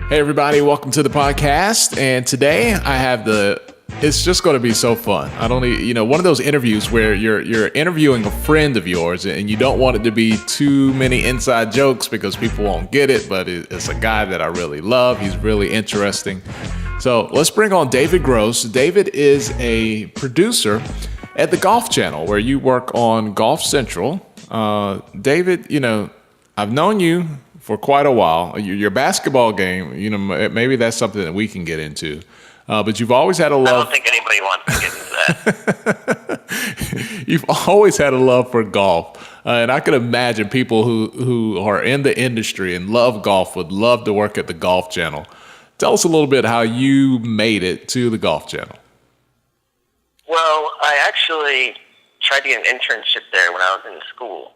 Hey everybody, welcome to the podcast. And today I have it's just going to be so fun. I don't one of those interviews where you're interviewing a friend of yours and you don't want it to be too many inside jokes because people won't get it, but it's a guy that I really love. He's really interesting. So let's bring on David Gross. David is a producer at the Golf Channel where you work on Golf Central. David, I've known you for quite a while. Your basketball game, maybe that's something that we can get into. But you've always had a love. I don't think anybody wants to get into that. You've always had a love for golf. And I can imagine people who are in the industry and love golf would love to work at the Golf Channel. Tell us a little bit how you made it to the Golf Channel. Well, I actually tried to get an internship there when I was in school,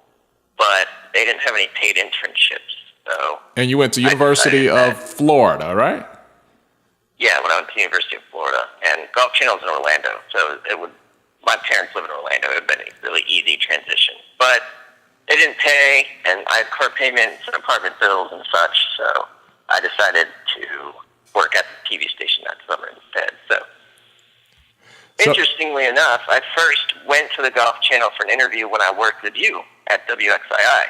but they didn't have any paid internships. So and you went to University of Florida, right? Yeah, when I went to the University of Florida. And Golf Channel's in Orlando, so my parents live in Orlando. It would have been a really easy transition. But they didn't pay, and I had car payments and apartment bills and such, so I decided to work at the TV station that summer instead. So interestingly enough, I first went to the Golf Channel for an interview when I worked with you at WXII.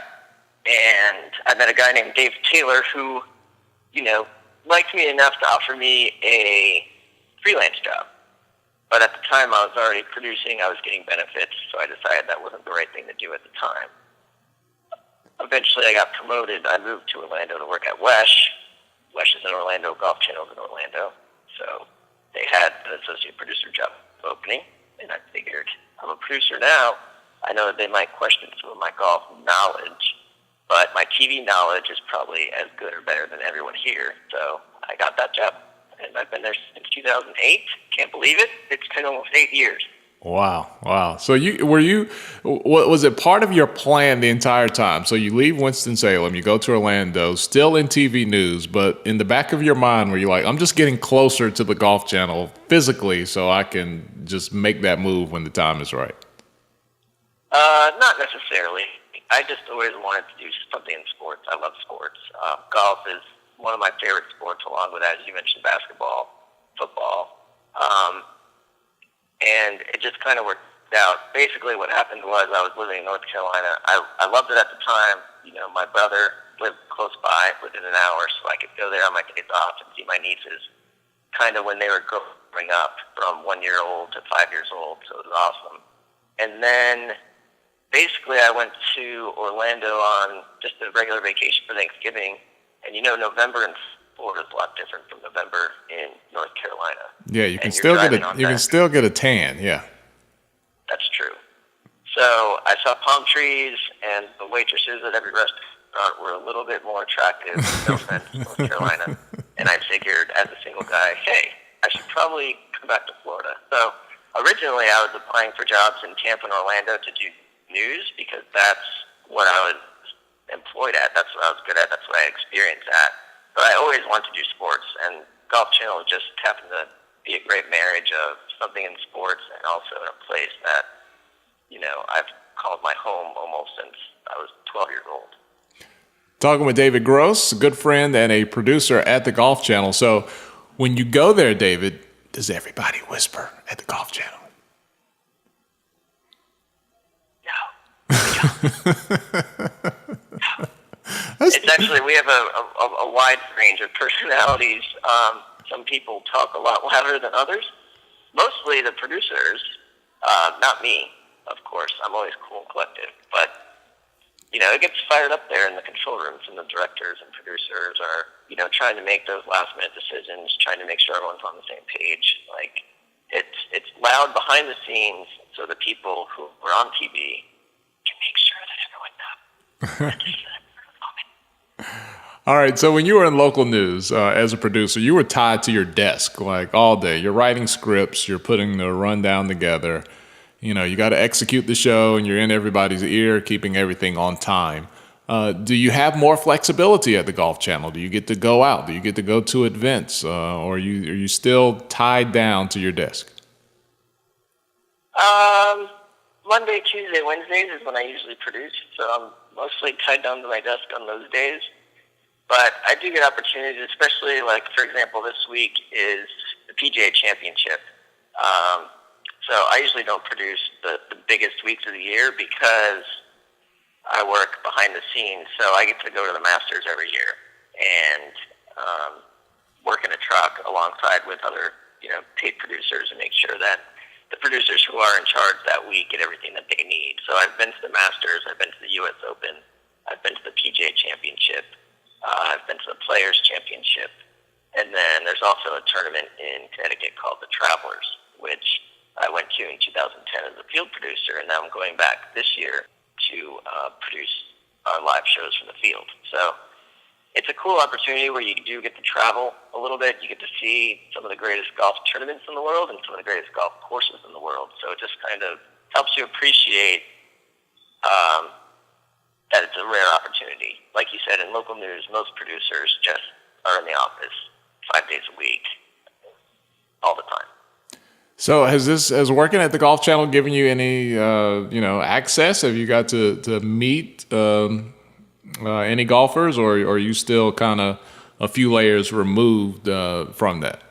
And I met a guy named Dave Taylor who, liked me enough to offer me a freelance job. But at the time I was already producing, I was getting benefits, so I decided that wasn't the right thing to do at the time. Eventually I got promoted. I moved to Orlando to work at WESH. WESH is in Orlando, Golf Channel is in Orlando. So they had an associate producer job opening, and I figured, I'm a producer now. I know that they might question some of my golf knowledge, but my TV knowledge is probably as good or better than everyone here. So I got that job, and I've been there since 2008. Can't believe it. It's been almost 8 years. Wow. So was it part of your plan the entire time? So you leave Winston-Salem, you go to Orlando, still in TV news, but in the back of your mind were you like, I'm just getting closer to the Golf Channel physically so I can just make that move when the time is right? Not necessarily. I just always wanted to do something in sports. I love sports. Golf is one of my favorite sports, along with, as you mentioned, basketball, football. And it just kind of worked out. Basically what happened was I was living in North Carolina. I loved it at the time. My brother lived close by within an hour, so I could go there on my days off and see my nieces kind of when they were growing up from 1 year old to 5 years old, so it was awesome. And then basically I went to Orlando on just a regular vacation for Thanksgiving. And November in Florida is a lot different from November in North Carolina. Yeah, you can still get a tan, yeah. That's true. So I saw palm trees, and the waitresses at every restaurant were a little bit more attractive, no offense, North Carolina. And I figured, as a single guy, hey, I should probably come back to Florida. So originally I was applying for jobs in Tampa and Orlando to do news because that's what I was employed at. That's what I was good at. That's what I experienced at. But I always wanted to do sports, and Golf Channel just happened to be a great marriage of something in sports and also in a place that, I've called my home almost since I was 12 years old. Talking with David Gross, a good friend and a producer at the Golf Channel. So when you go there, David, does everybody whisper at the Golf Channel? It's actually, we have a wide range of personalities. Some people talk a lot louder than others. Mostly the producers, not me, of course. I'm always cool and collective. But, it gets fired up there in the control rooms, and the directors and producers are, trying to make those last-minute decisions, trying to make sure everyone's on the same page. Like, it's loud behind the scenes, so the people who are on TV can make sure that everyone knows. All right, so when you were in local news as a producer, you were tied to your desk like all day. You're writing scripts, you're putting the rundown together. You got to execute the show, and you're in everybody's ear, keeping everything on time. Do you have more flexibility at the Golf Channel? Do you get to go out? Do you get to go to events? Or are you still tied down to your desk? Monday, Tuesday, Wednesdays is when I usually produce, so I'm mostly tied down to my desk on those days. But I do get opportunities, especially like, for example, this week is the PGA Championship. So I usually don't produce the biggest weeks of the year because I work behind the scenes. So I get to go to the Masters every year and work in a truck alongside with other, paid producers and make sure that the producers who are in charge that week get everything that they need. So I've been to the Masters, I've been to the U.S. Open, I've been to the PGA Championship, I've been to the Players Championship, and then there's also a tournament in Connecticut called the Travelers, which I went to in 2010 as a field producer, and now I'm going back this year to produce live shows from the field. So it's a cool opportunity where you do get to travel a little bit. You get to see some of the greatest golf tournaments in the world and some of the greatest golf courses in the world. So it just kind of helps you appreciate that it's a rare opportunity. Like you said, in local news, most producers just are in the office 5 days a week, all the time. So has working at the Golf Channel given you any access? Have you got to meet any golfers, or are you still kind of a few layers removed from that?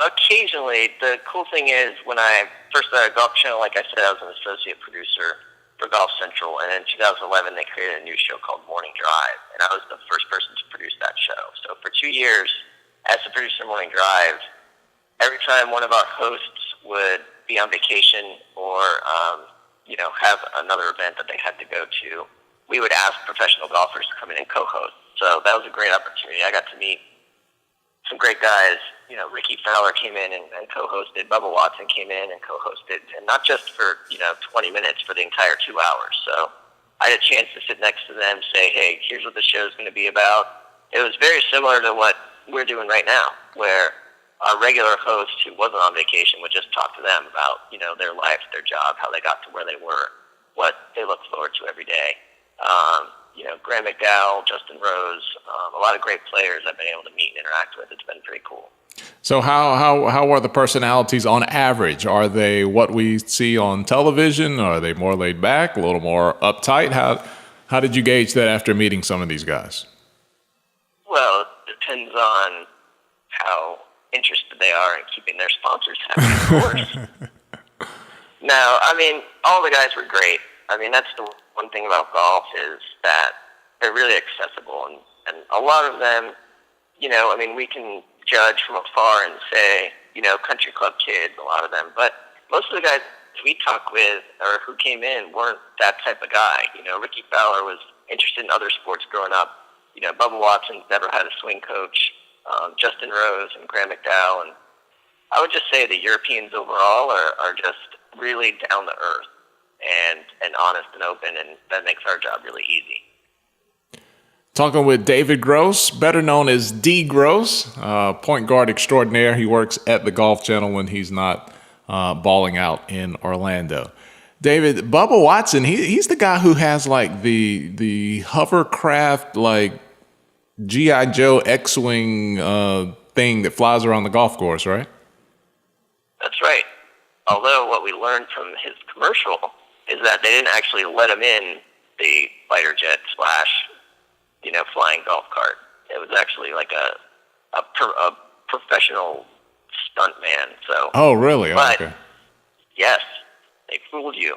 Occasionally. The cool thing is when I first started Golf Channel, like I said, I was an associate producer for Golf Central, and in 2011 they created a new show called Morning Drive, and I was the first person to produce that show. So for 2 years, as the producer of Morning Drive, every time one of our hosts would be on vacation or have another event that they had to go to, we would ask professional golfers to come in and co-host. So that was a great opportunity. I got to meet some great guys. Ricky Fowler came in and co-hosted. Bubba Watson came in and co-hosted, and not just for 20 minutes, for the entire 2 hours. So I had a chance to sit next to them, say, hey, here's what the show's going to be about. It was very similar to what we're doing right now, where our regular host who wasn't on vacation would just talk to them about their life, their job, how they got to where they were, what they look forward to every day. Graham McDowell, Justin Rose, a lot of great players I've been able to meet and interact with. It's been pretty cool. So how are the personalities on average? Are they what we see on television? Are they more laid back, a little more uptight? How did you gauge that after meeting some of these guys? Well, it depends on how interested they are in keeping their sponsors happy, of course. No, all the guys were great. That's the one thing about golf is that they're really accessible, and a lot of them, we can judge from afar and say, country club kids, a lot of them, but most of the guys we talk with or who came in weren't that type of guy. Ricky Fowler was interested in other sports growing up. Bubba Watson's never had a swing coach. Justin Rose and Graham McDowell, and I would just say the Europeans overall are just really down to earth and honest and open, and that makes our job really easy. Talking with David Gross, better known as D. Gross, point guard extraordinaire. He works at the Golf Channel when he's not balling out in Orlando. David, Bubba Watson, he's the guy who has like the hovercraft, like G.I. Joe X-Wing thing that flies around the golf course, right? That's right. Although what we learned from his commercial is that they didn't actually let him in the fighter jet / flying golf cart. It was actually like a professional stunt man. So. Oh, really? But, okay. Yes, they fooled you.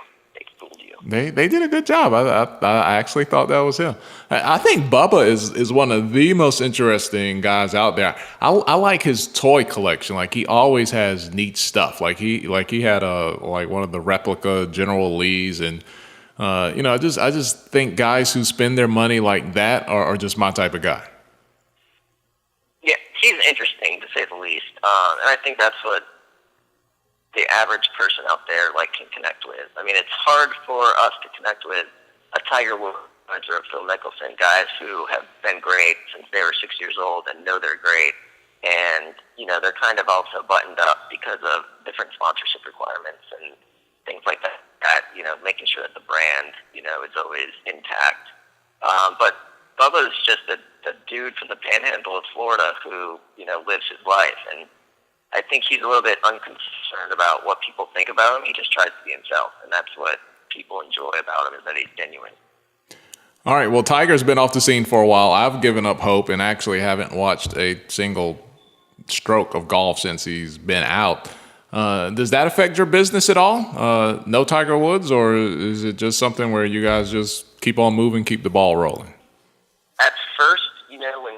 They did a good job. I actually thought that was him. I think Bubba is one of the most interesting guys out there. I like his toy collection. Like he always has neat stuff. Like he had one of the replica General Lees, and I just think guys who spend their money like that are just my type of guy. Yeah, he's interesting to say the least, and I think that's what the average person out there can connect with. It's hard for us to connect with a Tiger Woods or a Phil Mickelson, guys who have been great since they were 6 years old and know they're great. And, they're kind of also buttoned up because of different sponsorship requirements and things like that, making sure that the brand, is always intact. But Bubba's just a dude from the panhandle of Florida who, lives his life. And I think he's a little bit unconcerned about what people think about him. He just tries to be himself, and that's what people enjoy about him, is that he's genuine. All right. Well, Tiger's been off the scene for a while. I've given up hope and actually haven't watched a single stroke of golf since he's been out. Does that affect your business at all? No Tiger Woods, or is it just something where you guys just keep on moving, keep the ball rolling? At first,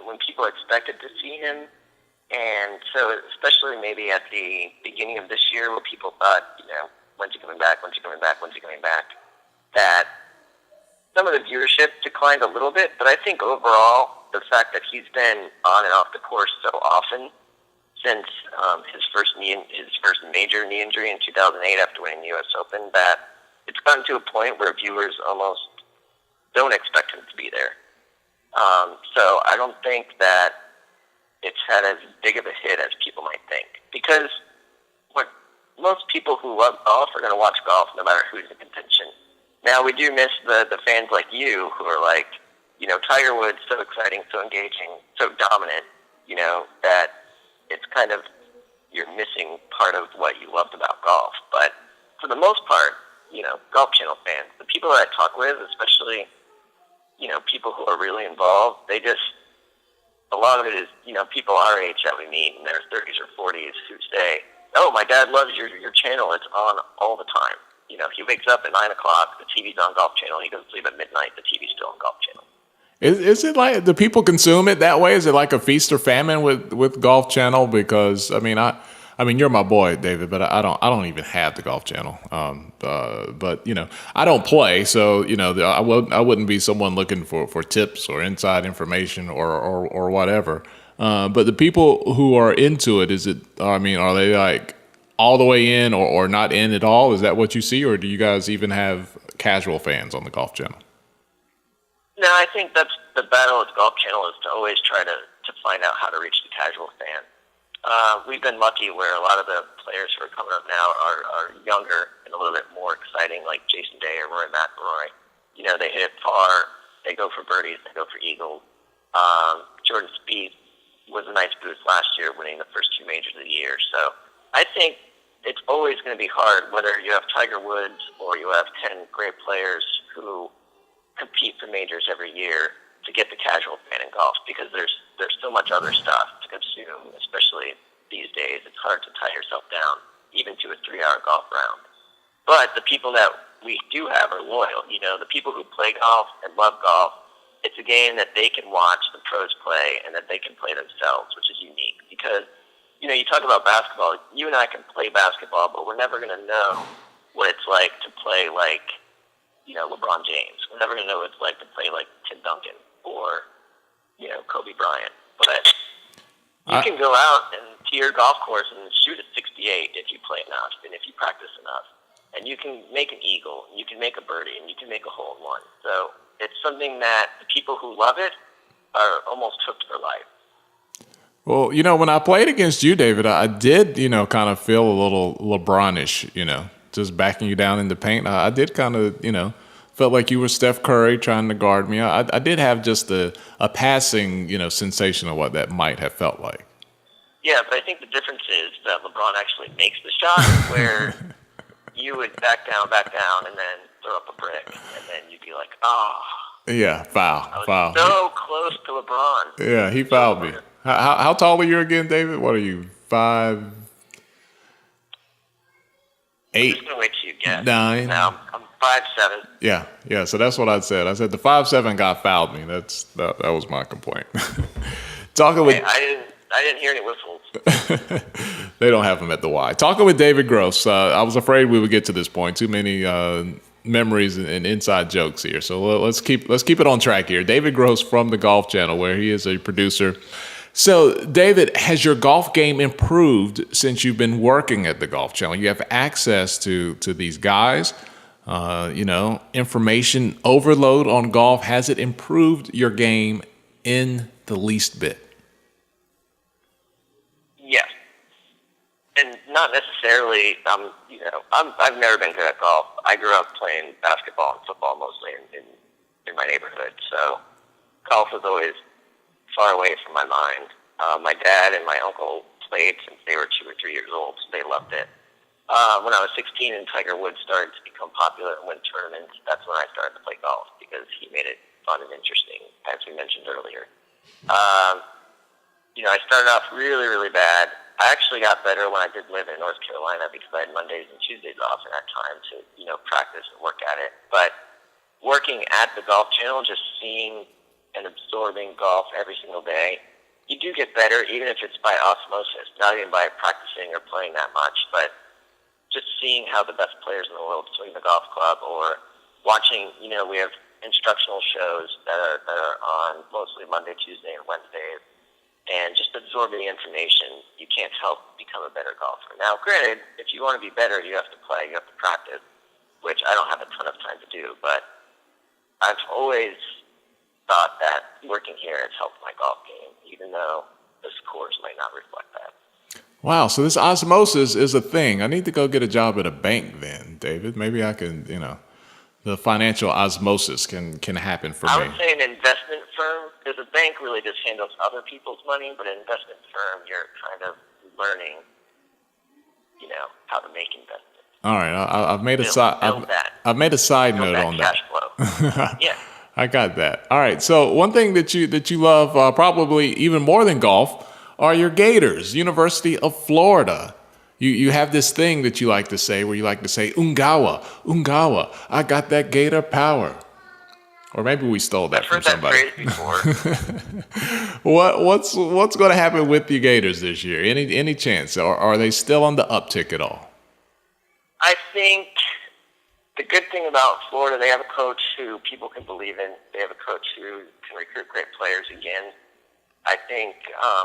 when people expected to see him, and so especially maybe at the beginning of this year where people thought, when's he coming back, that some of the viewership declined a little bit, but I think overall the fact that he's been on and off the course so often since his first major knee injury in 2008 after winning the U.S. Open, that it's gotten to a point where viewers almost don't expect him to be there. So I don't think that it's had as big of a hit as people might think, because what most people who love golf are going to watch golf no matter who's in contention. Now, we do miss the fans like you who are like, Tiger Woods, so exciting, so engaging, so dominant, that it's kind of, you're missing part of what you loved about golf. But for the most part, Golf Channel fans, the people that I talk with, especially, people who are really involved, a lot of it is, people our age that we meet in their 30s or 40s who say, oh, my dad loves your channel. It's on all the time. He wakes up at 9 o'clock, the TV's on Golf Channel. He goes to sleep at midnight, the TV's still on Golf Channel. Is it like, do people consume it that way? Is it like a feast or famine with Golf Channel? Because I mean, you're my boy, David, but I don't even have the Golf Channel. But I don't play, so I wouldn't be someone looking for tips or inside information or whatever. But the people who are into it, are they like all the way in or not in at all? Is that what you see, or do you guys even have casual fans on the Golf Channel? No, I think that's the battle with Golf Channel, is to always try to find out how to reach the casual fan. We've been lucky where a lot of the players who are coming up now are younger and a little bit more exciting, like Jason Day or Rory McIlroy. They hit it far, they go for birdies, they go for eagles. Jordan Spieth was a nice boost last year, winning the first two majors of the year. So I think it's always going to be hard, whether you have Tiger Woods or you have 10 great players who compete for majors every year, to get the casual fan in golf, because there's so much other stuff to consume, especially these days. It's hard to tie yourself down, even to a 3-hour golf round. But the people that we do have are loyal. The people who play golf and love golf, it's a game that they can watch the pros play and that they can play themselves, which is unique. Because, you talk about basketball, you and I can play basketball, but we're never going to know what it's like to play like, LeBron James. We're never going to know what it's like to play like Tim Duncan or, Kobe Bryant. But you can go out to your golf course and shoot at 68 if you play enough and if you practice enough. And you can make an eagle, and you can make a birdie, and you can make a hole-in-one. So it's something that the people who love it are almost hooked for life. Well, when I played against you, David, I did, kind of feel a little LeBron-ish, just backing you down in the paint. I did kind of, felt like you were Steph Curry trying to guard me. I did have just a passing, sensation of what that might have felt like. Yeah, but I think the difference is that LeBron actually makes the shot, where you would back down, and then throw up a brick, and then you'd be like, oh. Yeah, foul. I was so close to LeBron. Yeah, he fouled me. How tall are you again, David? What are you, 5'8"? I'm just going to wait till you guess. 9. Now, I'm 5'7". Yeah. So that's what I said. I said the 5'7" guy fouled me. That was my complaint. Talking with, I didn't hear any whistles. They don't have them at the Y. Talking with David Gross. I was afraid we would get to this point. Too many memories and inside jokes here. So let's keep it on track here. David Gross from the Golf Channel, where he is a producer. So, David, has your golf game improved since you've been working at the Golf Channel? You have access to these guys, information overload on golf. Has it improved your game in the least bit? Yes. And not necessarily, I've never been good at golf. I grew up playing basketball and football mostly in my neighborhood. So golf was always far away from my mind. My dad and my uncle played since they were 2 or 3 years old, so they loved it. When I was 16 and Tiger Woods started to become popular and win tournaments, that's when I started to play golf, because he made it fun and interesting, as we mentioned earlier. I started off really, really bad. I actually got better when I did live in North Carolina because I had Mondays and Tuesdays off and had time to, practice and work at it. But working at the Golf Channel, just seeing and absorbing golf every single day, you do get better, even if it's by osmosis, not even by practicing or playing that much, but just seeing how the best players in the world swing the golf club, or watching, we have instructional shows that are on mostly Monday, Tuesday, and Wednesdays, and just absorbing the information, you can't help become a better golfer. Now, granted, if you want to be better, you have to play, you have to practice, which I don't have a ton of time to do, but I've always thought that working here has helped my golf game, even though the scores might not reflect that. Wow, so this osmosis is a thing. I need to go get a job at a bank then, David. Maybe I can, the financial osmosis can happen for me. I would say an investment firm, because a bank really just handles other people's money, but an investment firm, you're kind of learning, how to make investments. All right, I've made I've made a side note on that. Cash flow. Yeah. I got that. All right. So one thing that you love probably even more than golf are your Gators, University of Florida. You have this thing that you like to say where you like to say Ungawa, I got that Gator power. Or maybe we stole that from somebody. I've heard that phrase before. What's going to happen with the Gators this year? Any chance? Or are they still on the uptick at all? I think the good thing about Florida, they have a coach who people can believe in. They have a coach who can recruit great players again. I think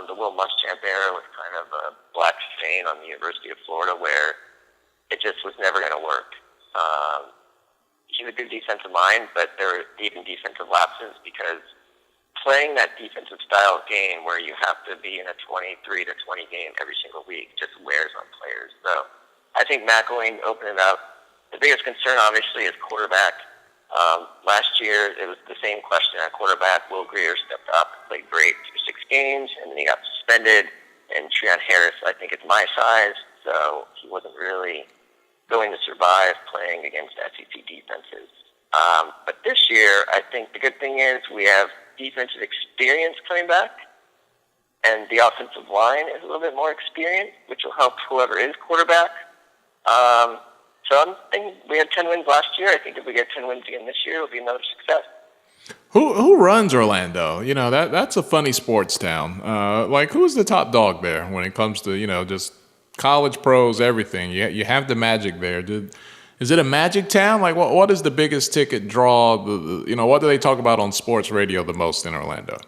the Will Muschamp era was kind of a black stain on the University of Florida where it just was never going to work. He's a good defensive mind, but there were even defensive lapses because playing that defensive style of game where you have to be in a 23 to 20 game every single week just wears on players. So I think McElwain opened it up. The biggest concern, obviously, is quarterback. Last year, it was the same question at quarterback. Will Greer stepped up and played great through 6 games, and then he got suspended. And Treon Harris, I think, is my size, so he wasn't really going to survive playing against SEC defenses. But this year, I think the good thing is we have defensive experience coming back, and the offensive line is a little bit more experienced, which will help whoever is quarterback. So I'm thinking we had 10 wins last year. I think if we get 10 wins again this year, it'll be another success. Who runs Orlando? That's a funny sports town. Who's the top dog there when it comes to just college pros, everything? You have the Magic there. Is it a Magic town? What is the biggest ticket draw? What do they talk about on sports radio the most in Orlando?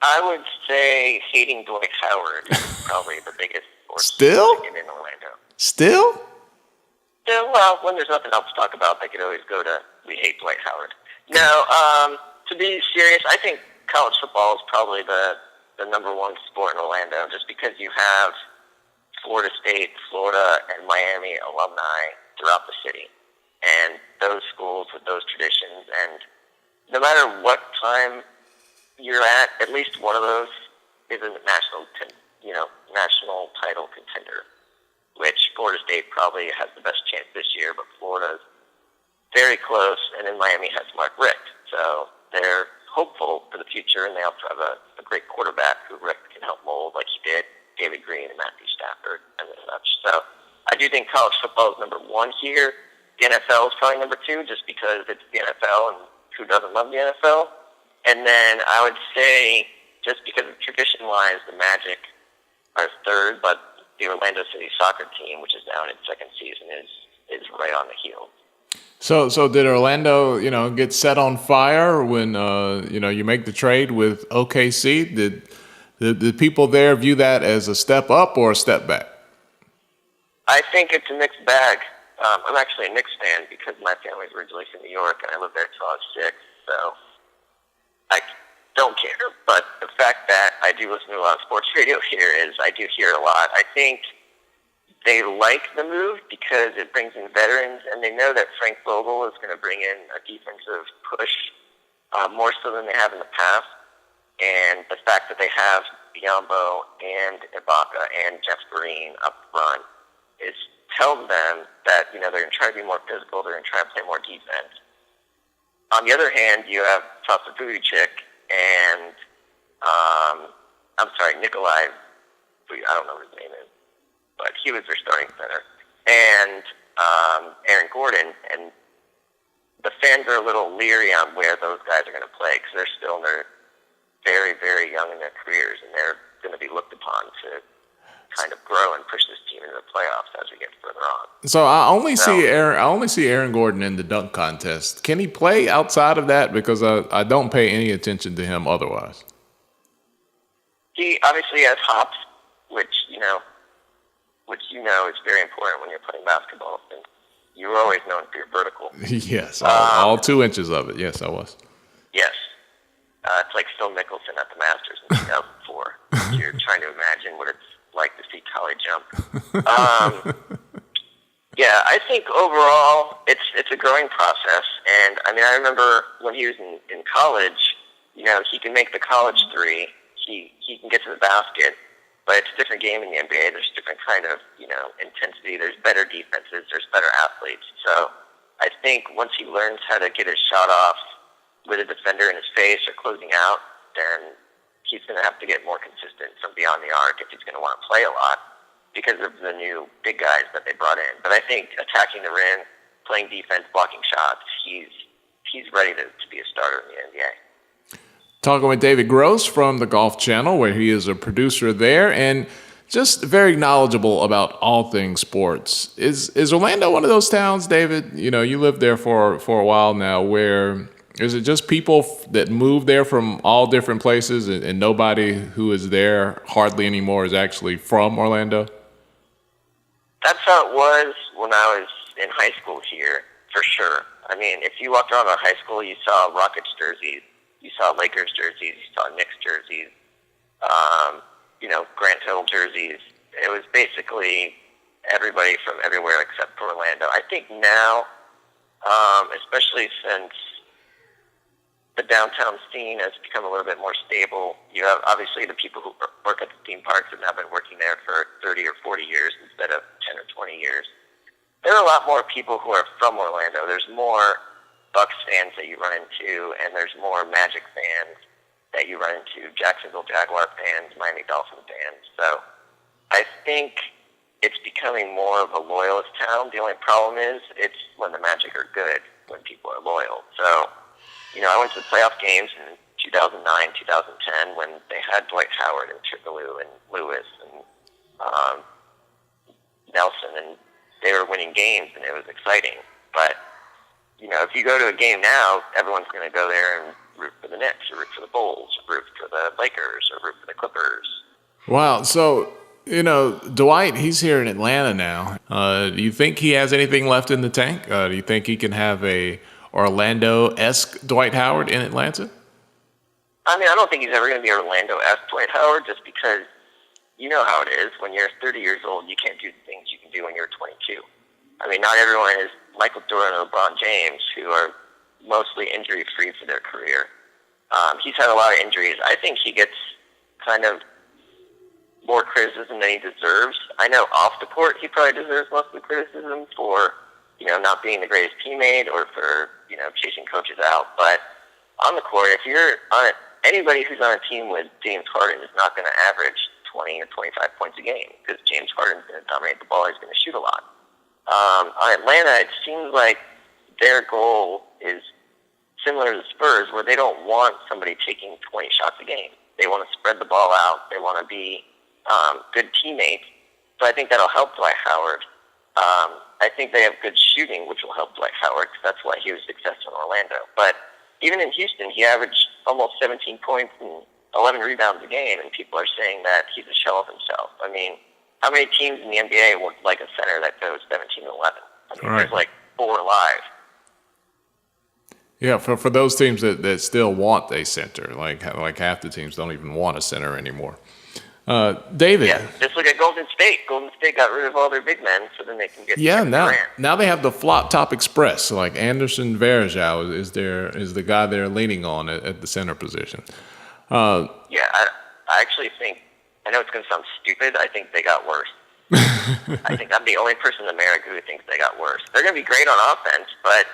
I would say hating Dwight Howard is probably the biggest sports Still? ticket in Orlando. Still? Yeah, well, when there's nothing else to talk about, they could always go to we hate Dwight Howard. No, to be serious, I think college football is probably the number one sport in Orlando just because you have Florida State, Florida, and Miami alumni throughout the city. And those schools with those traditions, and no matter what time you're at least one of those is a national title contender, which Florida State probably has the best chance this year, but Florida's very close, and then Miami has Mark Richt. So they're hopeful for the future, and they also have a great quarterback who Richt can help mold like he did David Green and Matthew Stafford and such. So I do think college football is number one here. The NFL is probably number two just because it's the NFL, and who doesn't love the NFL? And then I would say, just because of tradition-wise, the Magic are third, but the Orlando City soccer team, which is now in its second season, is right on the heels. So did Orlando, get set on fire when, you make the trade with OKC? Did the people there view that as a step up or a step back? I think it's a mixed bag. I'm actually a Knicks fan because my family's originally from New York, and I lived there until I was 6, so I don't care. But the fact that I do listen to a lot of sports radio here is I do hear it a lot. I think they like the move because it brings in veterans, and they know that Frank Vogel is going to bring in a defensive push more so than they have in the past. And the fact that they have Biombo and Ibaka and Jeff Green up front tells them that they're going to try to be more physical. They're going to try to play more defense. on the other hand, you have Sasa Vujic and Nikolai. I don't know what his name is, but he was their starting center, and Aaron Gordon. And the fans are a little leery on where those guys are going to play because they're still very, very young in their careers, and they're going to be looked upon to kind of grow and push this team into the playoffs as we get further on. So I only see Aaron Gordon in the dunk contest. Can he play outside of that? Because I don't pay any attention to him otherwise. He obviously has hops, which you know is very important when you're playing basketball. And you were always known for your vertical. Yes, all 2 inches of it. Yes, I was. Yes. It's like Phil Mickelson at the Masters in 2004. You're trying to imagine what it's like to see Collie jump. Yeah, I think overall it's a growing process. And, I mean, I remember when he was in college, he can make the college three. He can get to the basket. But it's a different game in the NBA. There's different kind of, intensity. There's better defenses. There's better athletes. So I think once he learns how to get his shot off with a defender in his face or closing out, then he's going to have to get more consistent from beyond the arc if he's going to want to play a lot because of the new big guys that they brought in. But I think attacking the rim, playing defense, blocking shots, he's ready to be a starter in the NBA. Talking with David Gross from the Golf Channel, where he is a producer there and just very knowledgeable about all things sports. Is Orlando one of those towns, David? You lived there for a while now, where is it just people that move there from all different places and nobody who is there hardly anymore is actually from Orlando? That's how it was when I was in high school here, for sure. I mean, if you walked around our high school, you saw Rockets jerseys, you saw Lakers jerseys, you saw Knicks jerseys, Grant Hill jerseys. It was basically everybody from everywhere except for Orlando. I think now, especially since the downtown scene has become a little bit more stable, you have obviously the people who work at the theme parks have now been working there for 30 or 40 years instead of 10 or 20 years. There are a lot more people who are from Orlando. There's more Bucks fans that you run into, and there's more Magic fans that you run into, Jacksonville Jaguar fans, Miami Dolphin fans. So I think it's becoming more of a loyalist town. The only problem is it's when the Magic are good, when people are loyal. So, I went to the playoff games in 2009, 2010 when they had Dwight Howard and Tripalou and Lewis and Nelson, and they were winning games, and it was exciting. But, if you go to a game now, everyone's going to go there and root for the Knicks or root for the Bulls, or root for the Lakers, or root for the Clippers. Wow. So, Dwight, he's here in Atlanta now. Do you think he has anything left in the tank? Do you think he can have a Orlando-esque Dwight Howard in Atlanta? I mean, I don't think he's ever going to be Orlando-esque Dwight Howard just because you know how it is. When you're 30 years old, you can't do the things you can do when you're 22. I mean, not everyone is Michael Jordan or LeBron James, who are mostly injury-free for their career. He's had a lot of injuries. I think he gets kind of more criticism than he deserves. I know off the court he probably deserves most of the criticism for, not being the greatest teammate or for, chasing coaches out. But on the court, if you're on it, anybody who's on a team with James Harden is not going to average 20 or 25 points a game because James Harden's going to dominate the ball. He's going to shoot a lot. On Atlanta, it seems like their goal is similar to the Spurs, where they don't want somebody taking 20 shots a game. They want to spread the ball out. They want to be good teammates. So I think that'll help Dwight Howard. I think they have good shooting, which will help Dwight Howard, because that's why he was successful in Orlando. But even in Houston, he averaged almost 17 points and 11 rebounds a game, and people are saying that he's a shell of himself. I mean, how many teams in the NBA would like a center that goes 17 and 11? I mean, There's like 4 alive. Yeah, for those teams that still want a center, like half the teams don't even want a center anymore. David. Yeah, just look at Golden State. Golden State got rid of all their big men, so then they can get now they have the flop top express. So Anderson Varejao is the guy they're leaning on at the center position. I actually think, I know it's going to sound stupid, I think they got worse. I think I'm the only person in America who thinks they got worse. They're going to be great on offense, but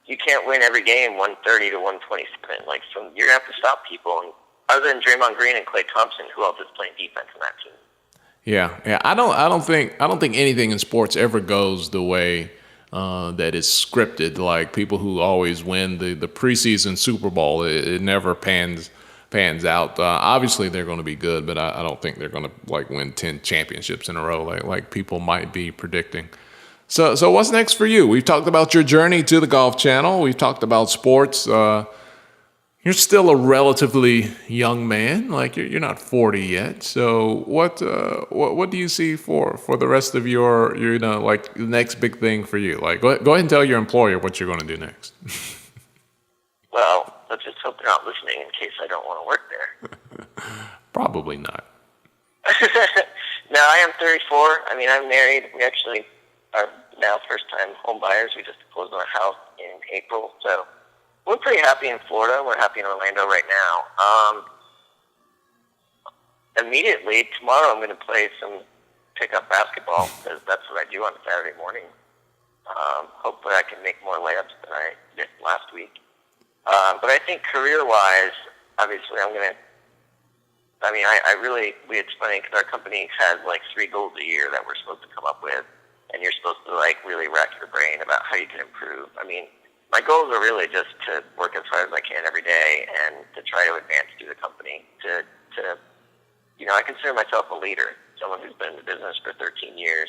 you can't win every game 130 to 127. Like, so you're gonna have to stop people. And other than Draymond Green and Klay Thompson, who else is playing defense on that team? Yeah. I don't think anything in sports ever goes the way that is scripted. Like people who always win the preseason Super Bowl, it never pans out. Obviously, they're going to be good, but I don't think they're going to like win 10 championships in a row, like people might be predicting. So what's next for you? We've talked about your journey to the Golf Channel. We've talked about sports. You're still a relatively young man. Like you're not 40 yet. So what do you see for the rest of your like the next big thing for you? Like go ahead and tell your employer what you're going to do next. Well, let's just hope they're not listening in case I don't want to work there. Probably not. No, I am 34. I mean, I'm married. We actually are now first-time home buyers. We just closed on a house in April, so we're pretty happy in Florida. We're happy in Orlando right now. Immediately, tomorrow I'm going to play some pickup basketball because that's what I do on Saturday morning. Hopefully I can make more layups than I did last week. But I think career-wise, obviously it's funny because our company has like 3 goals a year that we're supposed to come up with, and you're supposed to like really rack your brain about how you can improve. I mean, my goals are really just to work as hard as I can every day and to try to advance through the company. I consider myself a leader, someone who's been in the business for 13 years,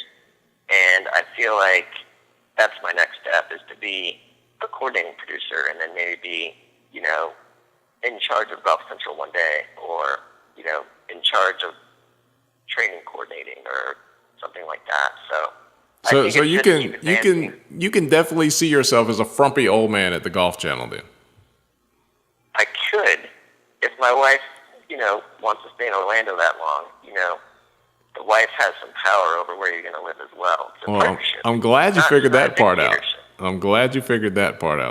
and I feel like that's my next step is to be a coordinating producer and then maybe be, in charge of Golf Central one day or, in charge of training coordinating or something like that. So you can definitely see yourself as a frumpy old man at the Golf Channel then. I could, if my wife, wants to stay in Orlando that long. The wife has some power over where you're going to live as well. Well, I'm glad you figured that part out.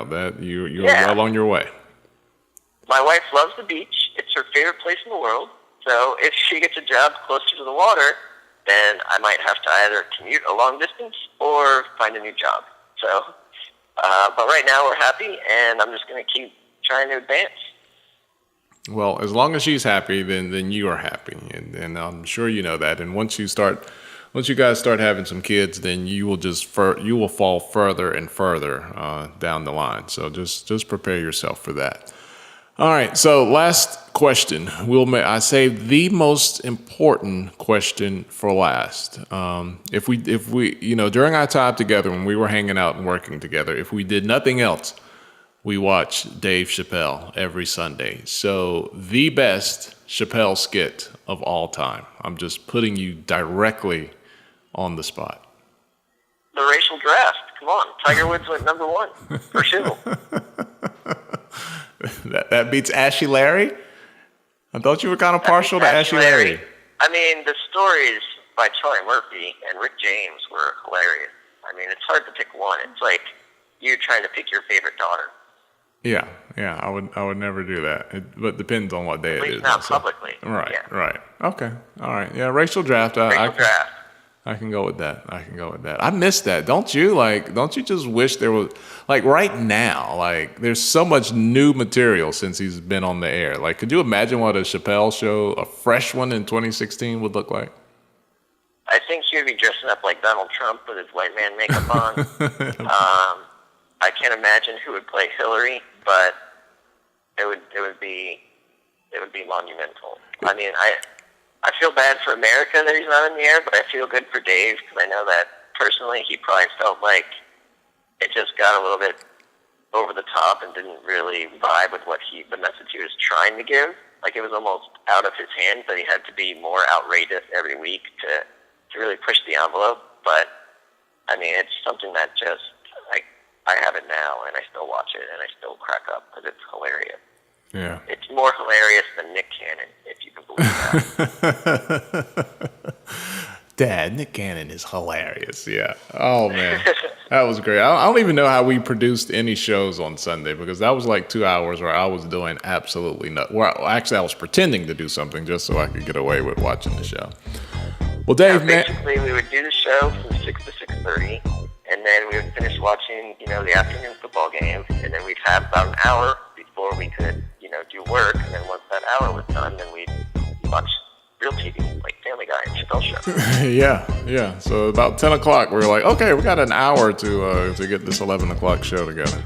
That you're well on your way. My wife loves the beach. It's her favorite place in the world. So if she gets a job closer to the water, then I might have to either commute a long distance or find a new job. So, but right now we're happy, and I'm just going to keep trying to advance. Well, as long as she's happy, then you are happy, and I'm sure you know that. And once you guys start having some kids, then you will fall further and further down the line. So just prepare yourself for that. All right. So last question. I saved the most important question for last. If we during our time together when we were hanging out and working together, if we did nothing else, we watch Dave Chappelle every Sunday. So the best Chappelle skit of all time. I'm just putting you directly on the spot. The racial draft. Come on. Tiger Woods went number 1 for sure. That beats Ashy Larry? I thought you were kind of partial to Ashy Larry. I mean, the stories by Charlie Murphy and Rick James were hilarious. I mean, it's hard to pick one. It's like you're trying to pick your favorite daughter. Yeah, I would never do that. But it depends on what day At it least is. not publicly. Right, yeah. Right. Okay, all right. Yeah, racial draft. I can go with that. I miss that. Don't you? Don't you just wish there was, right now, there's so much new material since he's been on the air. Could you imagine what a Chappelle show, a fresh one in 2016 would look like? I think he would be dressing up like Donald Trump with his white man makeup on. I can't imagine who would play Hillary, but it would be monumental. I mean, I feel bad for America that he's not in the air, but I feel good for Dave because I know that personally he probably felt like it just got a little bit over the top and didn't really vibe with the message he was trying to give. It was almost out of his hands that he had to be more outrageous every week to really push the envelope. But I mean, it's something that just I have it now and I still watch it and I still crack up because it's hilarious. Yeah. It's more hilarious than Nick Cannon, if you can believe that. Dad, Nick Cannon is hilarious. Yeah. Oh, man. That was great. I don't even know how we produced any shows on Sunday because that was 2 hours where I was doing absolutely nothing. Well, actually, I was pretending to do something just so I could get away with watching the show. Well, Dave, basically, we would do the show from 6 to 6:30, and and then we would finish watching, the afternoon football game, and then we'd have about an hour before we could, do work, and then once that hour was done, then we'd watch real TV, like Family Guy and Chappelle Show. Yeah. So about 10 o'clock, we were like, okay, we got an hour to get this 11 o'clock show together.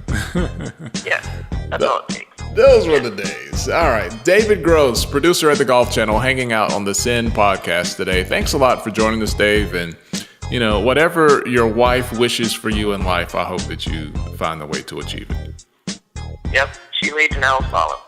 Yeah, that's all it takes. Those were the days. All right. David Gross, producer at the Golf Channel, hanging out on the Sin podcast today. Thanks a lot for joining us, Dave. And, whatever your wife wishes for you in life, I hope that you find the way to achieve it. Yep. She leads and I'll follow.